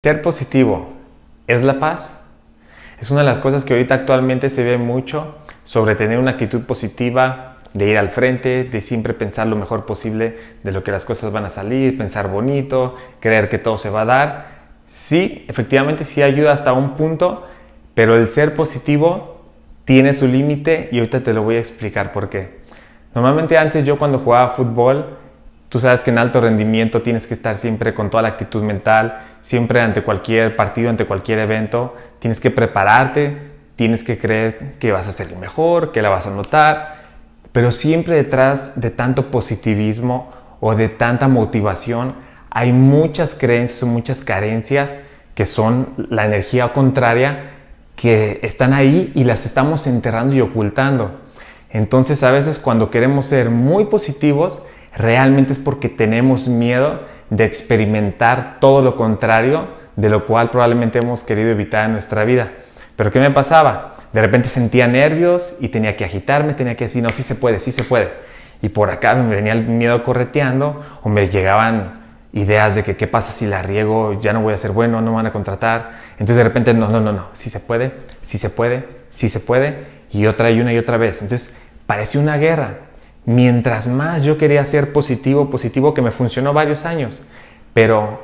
Ser positivo, ¿es la paz? Es una de las cosas que ahorita actualmente se ve mucho sobre tener una actitud positiva, de ir al frente, de siempre pensar lo mejor posible de lo que las cosas van a salir, pensar bonito, creer que todo se va a dar. Sí, efectivamente sí ayuda hasta un punto, pero el ser positivo tiene su límite y ahorita te lo voy a explicar por qué. Normalmente antes yo cuando jugaba fútbol, tú sabes que en alto rendimiento tienes que estar siempre con toda la actitud mental, siempre ante cualquier partido, ante cualquier evento, tienes que prepararte, tienes que creer que vas a ser el mejor, que la vas a notar, pero siempre detrás de tanto positivismo o de tanta motivación hay muchas creencias o muchas carencias que son la energía contraria que están ahí y las estamos enterrando y ocultando. Entonces a veces cuando queremos ser muy positivos, realmente es porque tenemos miedo de experimentar todo lo contrario de lo cual probablemente hemos querido evitar en nuestra vida. Pero ¿qué me pasaba? De repente sentía nervios y tenía que agitarme, tenía que decir, no, sí se puede, sí se puede. Y por acá me venía el miedo correteando o me llegaban ideas de que qué pasa si la riego, ya no voy a ser bueno, no me van a contratar. Entonces de repente, no, sí se puede, sí se puede, sí se puede. Y otra y una y otra vez. Entonces parecía una guerra. Mientras más yo quería ser positivo, que me funcionó varios años, pero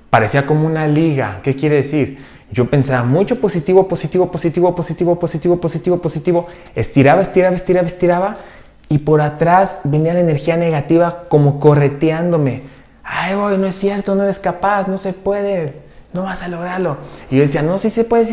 parecía como una liga. ¿Qué quiere decir? Yo pensaba mucho positivo, estiraba, y por atrás venía la energía negativa como correteándome. Ay, güey, no es cierto, no eres capaz, no se puede, no vas a lograrlo. Y yo decía, no, sí se puede,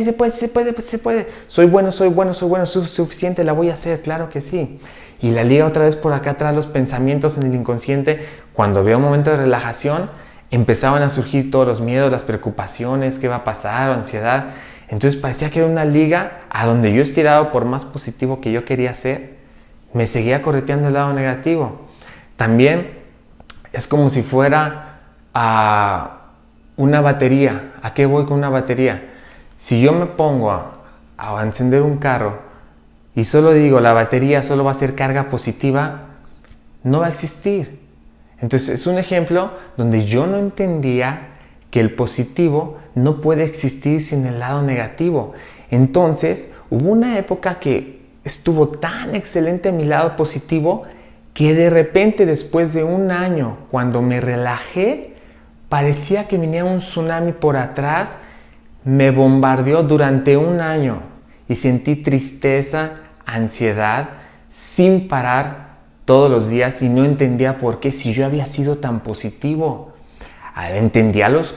soy bueno, soy suficiente, la voy a hacer, claro que sí. Y la liga otra vez por acá atrás, los pensamientos en el inconsciente, cuando veo un momento de relajación, empezaban a surgir todos los miedos, las preocupaciones, qué va a pasar, ansiedad. Entonces parecía que era una liga a donde yo estirado por más positivo que yo quería ser, me seguía correteando el lado negativo. También es como si fuera una batería. ¿A qué voy con una batería? Si yo me pongo a encender un carro y solo digo la batería solo va a ser carga positiva, no va a existir. Entonces es un ejemplo donde yo no entendía que el positivo no puede existir sin el lado negativo. Entonces hubo una época que estuvo tan excelente mi lado positivo que de repente después de un año, cuando me relajé, parecía que venía un tsunami por atrás, me bombardeó durante un año y sentí tristeza, ansiedad, sin parar todos los días y no entendía por qué si yo había sido tan positivo. Entendía los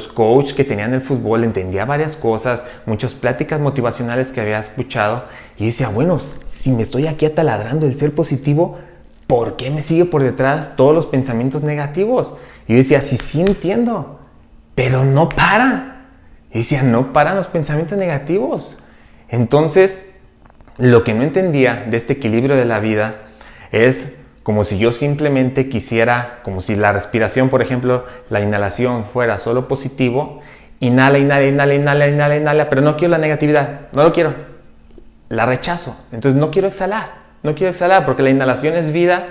coaches que tenían el fútbol, entendía varias cosas, muchas pláticas motivacionales que había escuchado y decía, bueno, si me estoy aquí ataladrando el ser positivo, ¿por qué me sigue por detrás todos los pensamientos negativos? Y yo decía, sí entiendo, pero no para. Y decía, no paran los pensamientos negativos. Entonces, lo que no entendía de este equilibrio de la vida es como si yo simplemente quisiera, como si la respiración, por ejemplo, la inhalación fuera solo positivo, inhala, pero no quiero la negatividad, no lo quiero, la rechazo, entonces no quiero exhalar porque la inhalación es vida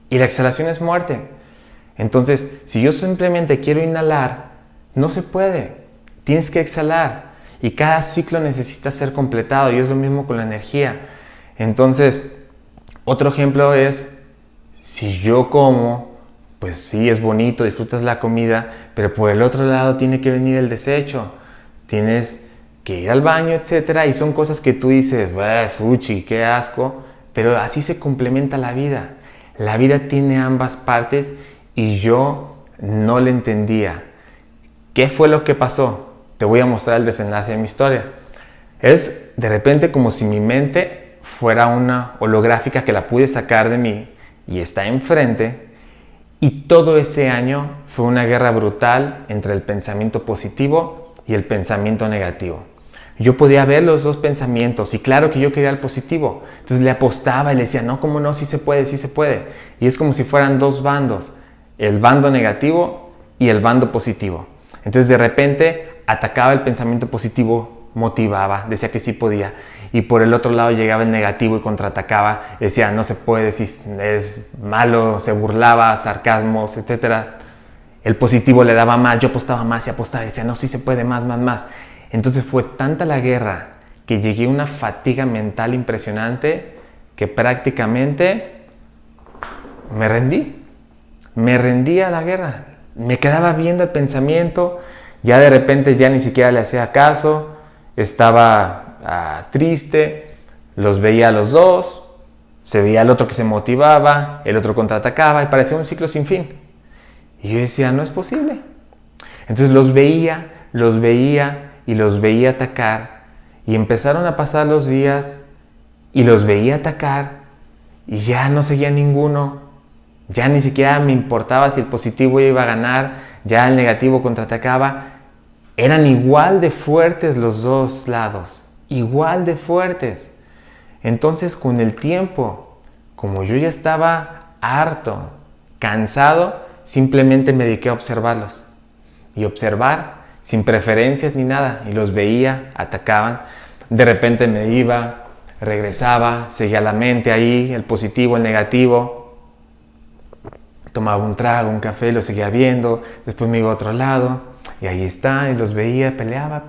y la exhalación es muerte. Entonces, si yo simplemente quiero inhalar, no se puede, tienes que exhalar y cada ciclo necesita ser completado y es lo mismo con la energía. Entonces, otro ejemplo es, si yo como, pues sí, es bonito, disfrutas la comida, pero por el otro lado tiene que venir el desecho. Tienes que ir al baño, etcétera, y son cosas que tú dices, fuchi, qué asco, pero así se complementa la vida. La vida tiene ambas partes y yo no le entendía. ¿Qué fue lo que pasó? Te voy a mostrar el desenlace de mi historia. Es de repente como si mi mente fuera una holográfica que la pude sacar de mí y está enfrente, y todo ese año fue una guerra brutal entre el pensamiento positivo y el pensamiento negativo. Yo podía ver los dos pensamientos y claro que yo quería el positivo, entonces le apostaba y le decía, no, cómo no, sí se puede, y es como si fueran dos bandos, el bando negativo y el bando positivo. Entonces de repente atacaba el pensamiento positivo, motivaba, decía que sí podía, y por el otro lado llegaba el negativo y contraatacaba, decía no se puede, si es malo, se burlaba, sarcasmos, etc. el positivo le daba más, yo apostaba más y apostaba y decía, no, sí se puede, más, más, más. Entonces fue tanta la guerra que llegué a una fatiga mental impresionante que prácticamente me rendí a la guerra. Me quedaba viendo el pensamiento, ya de repente ya ni siquiera le hacía caso, estaba triste, los veía a los dos, se veía el otro que se motivaba, el otro contraatacaba y parecía un ciclo sin fin. Y yo decía, no es posible. Entonces los veía y los veía atacar y empezaron a pasar los días y los veía atacar y ya no seguía ninguno. Ya ni siquiera me importaba si el positivo iba a ganar, ya el negativo contraatacaba. Eran igual de fuertes los dos lados, igual de fuertes. Entonces con el tiempo, como yo ya estaba harto, cansado, simplemente me dediqué a observarlos. Y observar sin preferencias ni nada. Y los veía, atacaban. De repente me iba, regresaba, seguía la mente ahí, el positivo, el negativo. Tomaba un trago, un café, lo seguía viendo. Después me iba a otro lado. Y ahí está, y los veía, peleaba.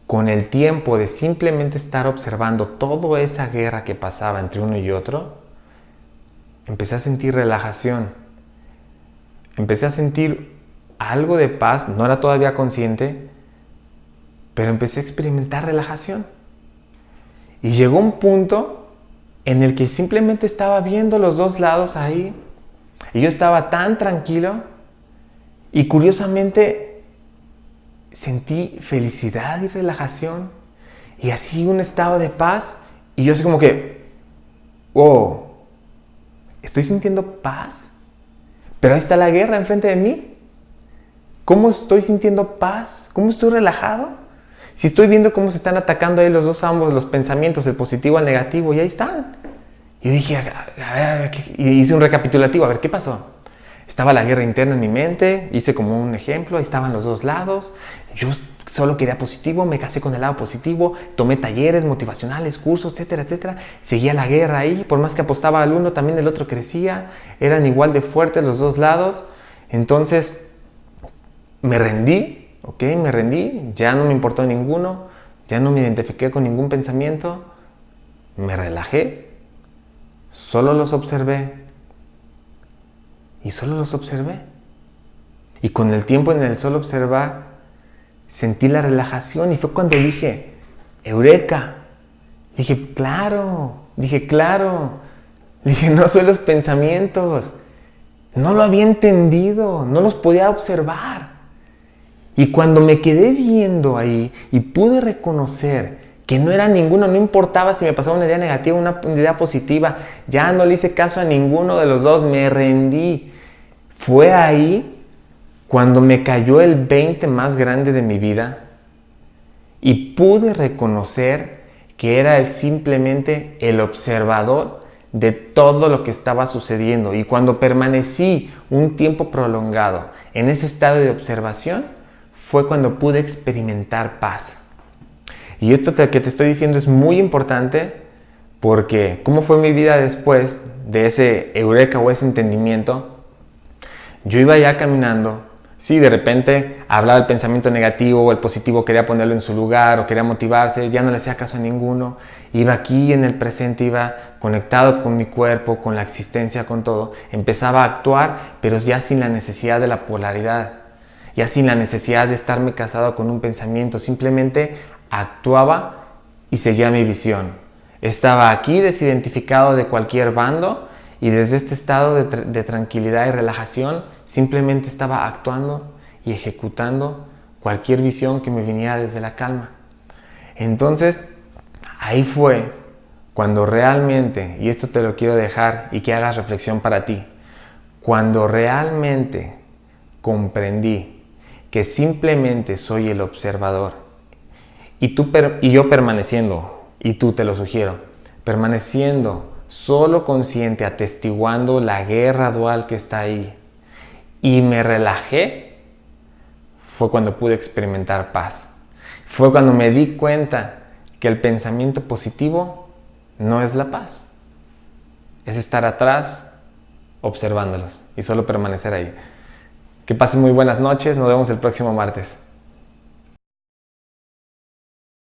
Con el tiempo de simplemente estar observando toda esa guerra que pasaba entre uno y otro, empecé a sentir relajación. Empecé a sentir algo de paz, no era todavía consciente, pero empecé a experimentar relajación. Y llegó un punto en el que simplemente estaba viendo los dos lados ahí, y yo estaba tan tranquilo, y curiosamente sentí felicidad y relajación, y así un estado de paz, y yo así como que, wow, ¿estoy sintiendo paz? Pero ahí está la guerra enfrente de mí. ¿Cómo estoy sintiendo paz? ¿Cómo estoy relajado? Si estoy viendo cómo se están atacando ahí los dos ambos, los pensamientos, el positivo al negativo, y ahí están. Y dije, a ver, y hice un recapitulativo, a ver, ¿qué pasó? Estaba la guerra interna en mi mente, hice como un ejemplo, ahí estaban los dos lados, yo solo quería positivo, me casé con el lado positivo, tomé talleres motivacionales, cursos, etcétera, etcétera, seguía la guerra ahí, por más que apostaba al uno, también el otro crecía, eran igual de fuertes los dos lados. Entonces me rendí, me rendí, ya no me importó ninguno, ya no me identifiqué con ningún pensamiento, me relajé, solo los observé. Y solo los observé. Y con el tiempo en el solo observar, sentí la relajación y fue cuando dije, ¡eureka! Dije, claro. Dije, no son los pensamientos. No lo había entendido, no los podía observar. Y cuando me quedé viendo ahí y pude reconocer que no era ninguno, no importaba si me pasaba una idea negativa o una idea positiva, ya no le hice caso a ninguno de los dos, me rendí. Fue ahí cuando me cayó el 20 más grande de mi vida y pude reconocer que era simplemente el observador de todo lo que estaba sucediendo. Y cuando permanecí un tiempo prolongado en ese estado de observación, fue cuando pude experimentar paz. Y esto que te estoy diciendo es muy importante porque ¿cómo fue mi vida después de ese eureka o ese entendimiento? Yo iba ya caminando, sí, de repente hablaba el pensamiento negativo o el positivo, quería ponerlo en su lugar o quería motivarse, ya no le hacía caso a ninguno, iba aquí en el presente, iba conectado con mi cuerpo, con la existencia, con todo, empezaba a actuar, pero ya sin la necesidad de la polaridad, ya sin la necesidad de estarme casado con un pensamiento, simplemente actuaba y seguía mi visión. Estaba aquí desidentificado de cualquier bando y desde este estado de tranquilidad y relajación simplemente estaba actuando y ejecutando cualquier visión que me viniera desde la calma. Entonces, ahí fue cuando realmente, y esto te lo quiero dejar y que hagas reflexión para ti, cuando realmente comprendí que simplemente soy el observador y yo permaneciendo, y tú te lo sugiero, permaneciendo solo consciente, atestiguando la guerra dual que está ahí, y me relajé, fue cuando pude experimentar paz. Fue cuando me di cuenta que el pensamiento positivo no es la paz, es estar atrás observándolos y solo permanecer ahí. Que pasen muy buenas noches. Nos vemos el próximo martes.